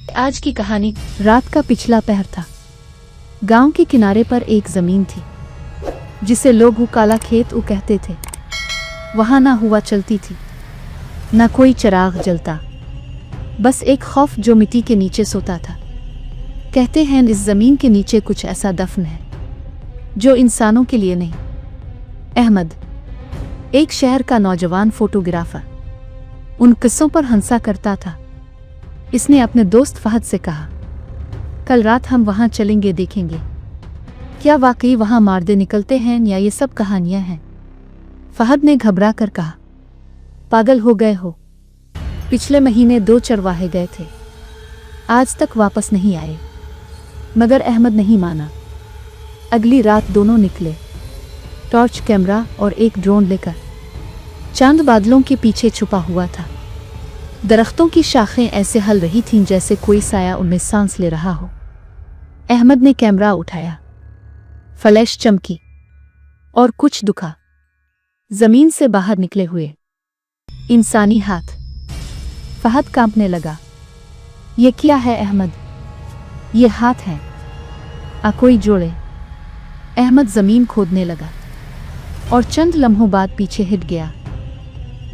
आज की कहानी। रात का पिछला पहर था। गांव के किनारे पर एक जमीन थी जिसे लोग काला खेत कहते थे। वहां ना हुआ चलती थी, ना कोई चिराग जलता, बस एक खौफ जो मिट्टी के नीचे सोता था। कहते हैं इस जमीन के नीचे कुछ ऐसा दफन है जो इंसानों के लिए नहीं। अहमद, एक शहर का नौजवान फोटोग्राफर, उन किस्सों पर हंसा करता था। इसने अपने दोस्त फहद से कहा, कल रात हम वहां चलेंगे, देखेंगे क्या वाकई वहां मार्दे निकलते हैं या ये सब कहानियां हैं। फहद ने घबरा कर कहा, पागल हो गए हो? पिछले महीने 2 चरवाहे गए थे, आज तक वापस नहीं आए। मगर अहमद नहीं माना। अगली रात दोनों निकले, टॉर्च, कैमरा और एक ड्रोन लेकर। चांद बादलों के पीछे छुपा हुआ था। दरख्तों की शाखें ऐसे हल रही थीं जैसे कोई साया उनमें सांस ले रहा हो। अहमद ने कैमरा उठाया, फ्लैश चमकी और कुछ दिखा। जमीन से बाहर निकले हुए इंसानी हाथ। फहद कांपने लगा। ये क्या है अहमद? ये हाथ हैं, कोई जोड़े। अहमद जमीन खोदने लगा और चंद लम्हों बाद पीछे हट गया।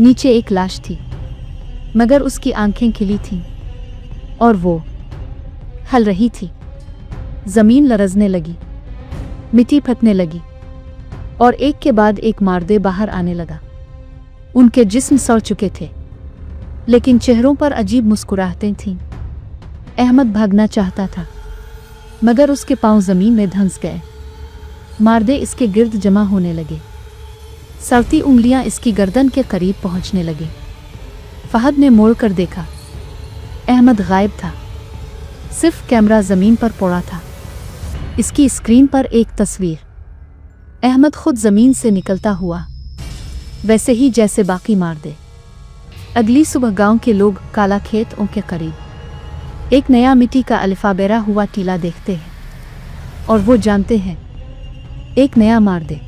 नीचे एक लाश थी, मगर उसकी आंखें खिली थीं और वो हल रही थी। जमीन लरजने लगी, मिट्टी फटने लगी और एक के बाद एक मार्दे बाहर आने लगा। उनके जिस्म सड़ चुके थे, लेकिन चेहरों पर अजीब मुस्कुराहटें थीं। अहमद भागना चाहता था, मगर उसके पांव जमीन में धंस गए। मार्दे इसके गिर्द जमा होने लगे, सड़ती उंगलियां इसकी गर्दन के करीब पहुंचने लगी। फहद ने मोड़ कर देखा, अहमद गायब था, सिर्फ कैमरा जमीन पर पड़ा था। इसकी स्क्रीन पर एक तस्वीर, अहमद खुद जमीन से निकलता हुआ, वैसे ही जैसे बाकी मार्दे। अगली सुबह गांव के लोग काला खेतों के करीब एक नया मिट्टी का अल्फाबेरा हुआ टीला देखते हैं और वो जानते हैं एक नया मार्दे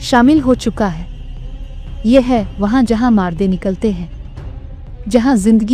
शामिल हो चुका है। यह है वहां जहां मार्दे निकलते हैं, जहां जिंदगी